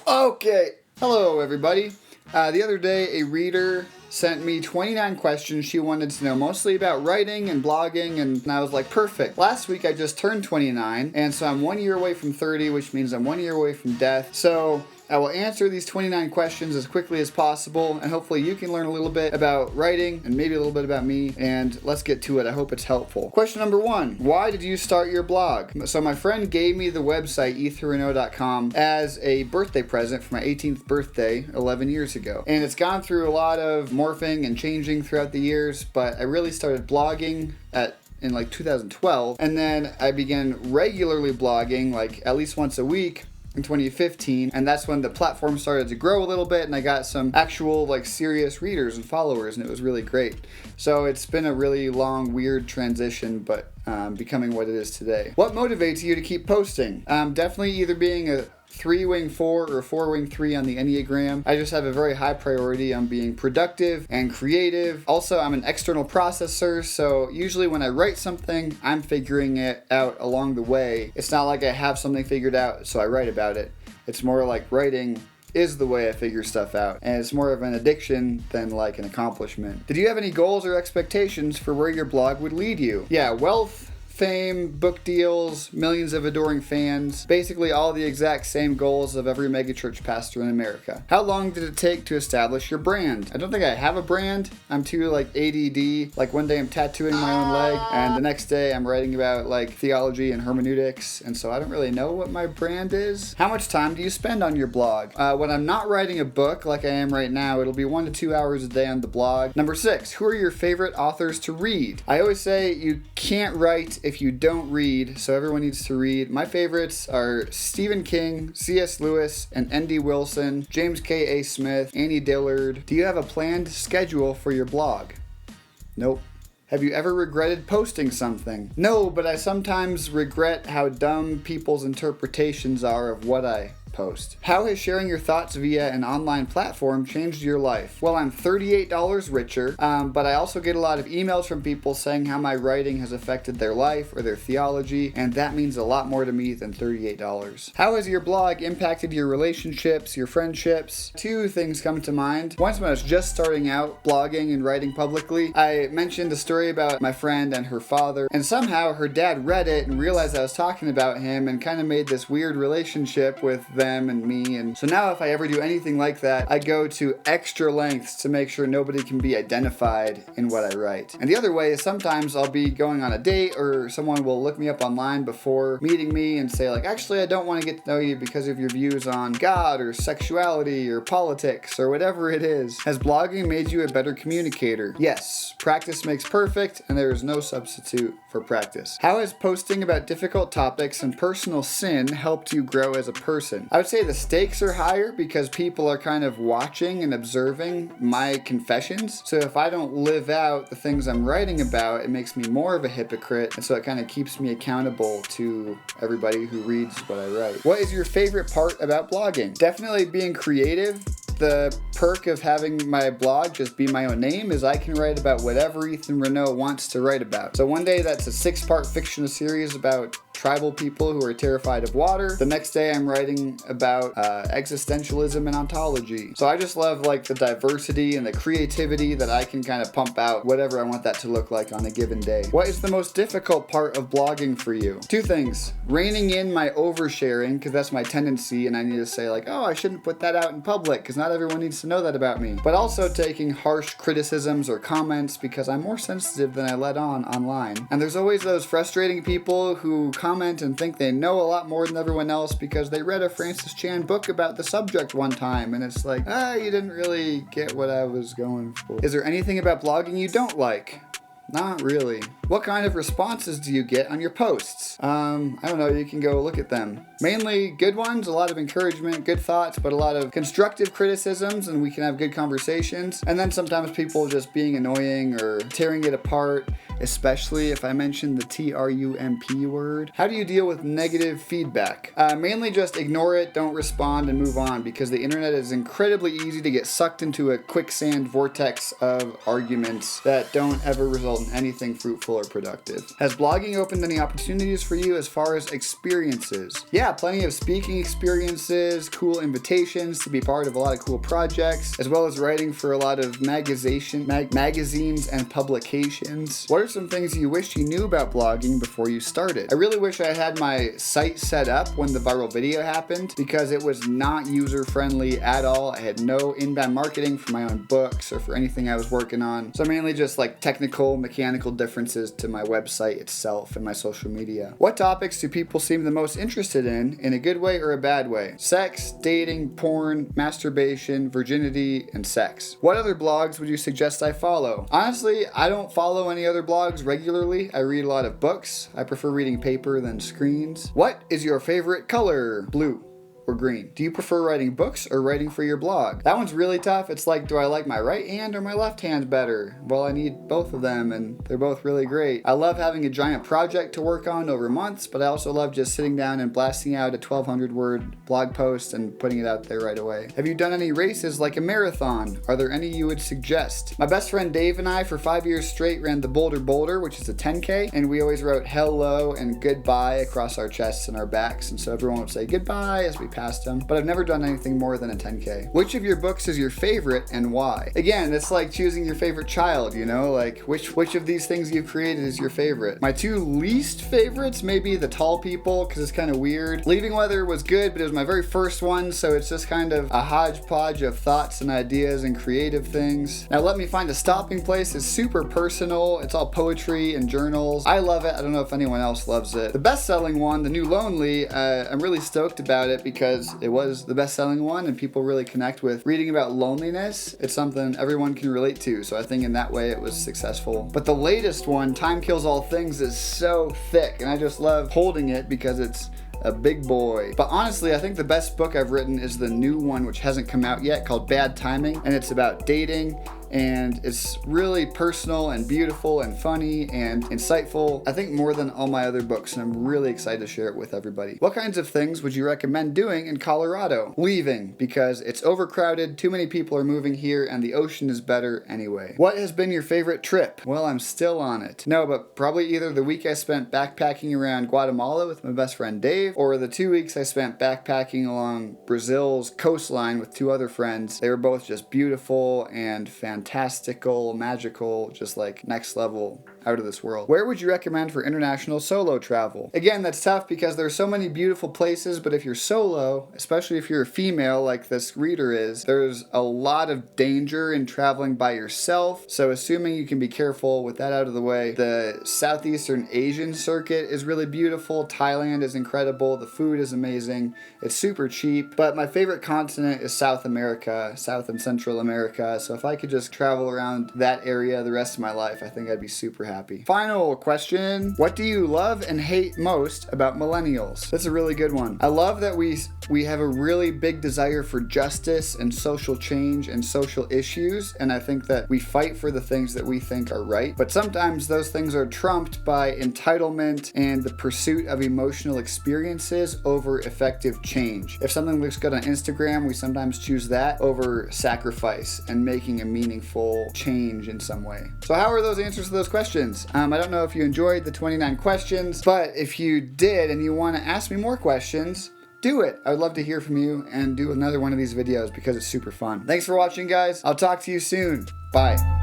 Okay, hello everybody. The other day a reader sent me 29 questions she wanted to know, mostly about writing and blogging, and I was like, perfect. Last week I just turned 29, and so I'm 1 year away from 30, which means I'm 1 year away from death. So I will answer these 29 questions as quickly as possible, and hopefully you can learn a little bit about writing and maybe a little bit about me, and let's get to it. I hope it's helpful. Question number 1, why did you start your blog? So my friend gave me the website e3renault.com as a birthday present for my 18th birthday 11 years ago, and it's gone through a lot of morphing and changing throughout the years, but I really started blogging in like 2012, and then I began regularly blogging like at least once a week in 2015, and that's when the platform started to grow a little bit, and I got some actual like serious readers and followers, and it was really great. So it's been a really long, weird transition, but becoming what it is today. What motivates you to keep posting? Definitely either being a 3-wing 4 or 4-wing 3 on the Enneagram. I just have a very high priority on being productive and creative. Also, I'm an external processor, so usually when I write something, I'm figuring it out along the way. It's not like I have something figured out, so I write about it. It's more like writing is the way I figure stuff out, and it's more of an addiction than like an accomplishment. Did you have any goals or expectations for where your blog would lead you? Yeah, wealth, fame, book deals, millions of adoring fans, basically all the exact same goals of every megachurch pastor in America. How long did it take to establish your brand? I don't think I have a brand. I'm too like ADD. Like one day I'm tattooing my own leg, and the next day I'm writing about like theology and hermeneutics, and so I don't really know what my brand is. How much time do you spend on your blog? When I'm not writing a book like I am right now, it'll be 1 to 2 hours a day on the blog. Number 6, who are your favorite authors to read? I always say you can't write if you don't read, so everyone needs to read. My favorites are Stephen King, C.S. Lewis, and N.D. Wilson, James K.A. Smith, Annie Dillard. Do you have a planned schedule for your blog? Nope. Have you ever regretted posting something? No, but I sometimes regret how dumb people's interpretations are of what I post. How has sharing your thoughts via an online platform changed your life? Well, I'm $38 richer, but I also get a lot of emails from people saying how my writing has affected their life or their theology, and that means a lot more to me than $38. How has your blog impacted your relationships, your friendships? 2 things come to mind. Once when I was just starting out blogging and writing publicly, I mentioned a story about my friend and her father, and somehow her dad read it and realized I was talking about him and kind of made this weird relationship with them and me, and so now if I ever do anything like that, I go to extra lengths to make sure nobody can be identified in what I write. And the other way is sometimes I'll be going on a date, or someone will look me up online before meeting me and say like, actually I don't want to get to know you because of your views on God or sexuality or politics or whatever it is. Has blogging made you a better communicator? Yes. Practice makes perfect, and there is no substitute for practice. How has posting about difficult topics and personal sin helped you grow as a person? I would say the stakes are higher because people are kind of watching and observing my confessions. So if I don't live out the things I'm writing about, it makes me more of a hypocrite, and so it kind of keeps me accountable to everybody who reads what I write. What is your favorite part about blogging? Definitely being creative. The perk of having my blog just be my own name is I can write about whatever Ethan Renault wants to write about. So one day that's a 6-part fictional series about tribal people who are terrified of water. The next day I'm writing about existentialism and ontology. So I just love like the diversity and the creativity that I can kind of pump out whatever I want that to look like on a given day. What is the most difficult part of blogging for you? 2 things. Reining in my oversharing, because that's my tendency, and I need to say like, oh, I shouldn't put that out in public because not everyone needs to know that about me. But also taking harsh criticisms or comments because I'm more sensitive than I let on online. And there's always those frustrating people who comment and think they know a lot more than everyone else because they read a Francis Chan book about the subject one time, and it's like, you didn't really get what I was going for. Is there anything about blogging you don't like? Not really. What kind of responses do you get on your posts? I don't know, you can go look at them. Mainly good ones, a lot of encouragement, good thoughts, but a lot of constructive criticisms, and we can have good conversations. And then sometimes people just being annoying or tearing it apart. especially if I mention the TRUMP word. How do you deal with negative feedback? Mainly just ignore it, don't respond, and move on, because the internet is incredibly easy to get sucked into a quicksand vortex of arguments that don't ever result in anything fruitful or productive. Has blogging opened any opportunities for you as far as experiences? Yeah, plenty of speaking experiences, cool invitations to be part of a lot of cool projects, as well as writing for a lot of magazines and publications. What are some things you wish you knew about blogging before you started? I really wish I had my site set up when the viral video happened, because it was not user-friendly at all. I had no inbound marketing for my own books or for anything I was working on. So mainly just like technical, mechanical differences to my website itself and my social media. What topics do people seem the most interested in a good way or a bad way? Sex, dating, porn, masturbation, virginity, and sex. What other blogs would you suggest I follow? Honestly, I don't follow any other blogs regularly. I read a lot of books. I prefer reading paper than screens. What is your favorite color? Blue or green? Do you prefer writing books or writing for your blog? That one's really tough. It's like, do I like my right hand or my left hand better? Well, I need both of them, and they're both really great. I love having a giant project to work on over months, but I also love just sitting down and blasting out a 1,200 word blog post and putting it out there right away. Have you done any races like a marathon? Are there any you would suggest? My best friend Dave and I for 5 years straight ran the Boulder, which is a 10K, and we always wrote hello and goodbye across our chests and our backs, and so everyone would say goodbye as we passed them, but I've never done anything more than a 10K. Which of your books is your favorite and why? Again, it's like choosing your favorite child, you know, like which of these things you've created is your favorite. My two least favorites may be The Tall People, because it's kind of weird. Leaving Weather was good, but it was my very first one, so it's just kind of a hodgepodge of thoughts and ideas and creative things. Now Let Me Find a Stopping Place is super personal. It's all poetry and journals. I love it. I don't know if anyone else loves it. The best-selling one, The New Lonely, I'm really stoked about it because it was the best-selling one and people really connect with reading about loneliness. It's something everyone can relate to, so I think in that way it was successful. But the latest one, Time Kills All Things, is so thick, and I just love holding it because it's a big boy. But honestly, I think the best book I've written is the new one, which hasn't come out yet, called Bad Timing, and it's about dating, and it's really personal and beautiful and funny and insightful. I think more than all my other books, and I'm really excited to share it with everybody. What kinds of things would you recommend doing in Colorado? Leaving, because it's overcrowded, too many people are moving here, and the ocean is better anyway. What has been your favorite trip? Well, I'm still on it. No, but probably either the week I spent backpacking around Guatemala with my best friend Dave, or the 2 weeks I spent backpacking along Brazil's coastline with two other friends. They were both just beautiful and fantastical, magical, just like next level, out of this world. Where would you recommend for international solo travel? Again, that's tough because there's so many beautiful places, but if you're solo, especially if you're a female like this reader is, there's a lot of danger in traveling by yourself. So assuming you can be careful with that out of the way, the Southeastern Asian circuit is really beautiful. Thailand is incredible. The food is amazing. It's super cheap, but my favorite continent is South America, South and Central America. So if I could just travel around that area the rest of my life, I think I'd be super happy. Final question. What do you love and hate most about millennials? That's a really good one. I love that we have a really big desire for justice and social change and social issues, and I think that we fight for the things that we think are right, but sometimes those things are trumped by entitlement and the pursuit of emotional experiences over effective change. If something looks good on Instagram, we sometimes choose that over sacrifice and making a meaningful change in some way. So how are those answers to those questions? I don't know if you enjoyed the 29 questions, but if you did and you want to ask me more questions, do it. I would love to hear from you and do another one of these videos because it's super fun. Thanks for watching, guys. I'll talk to you soon. Bye.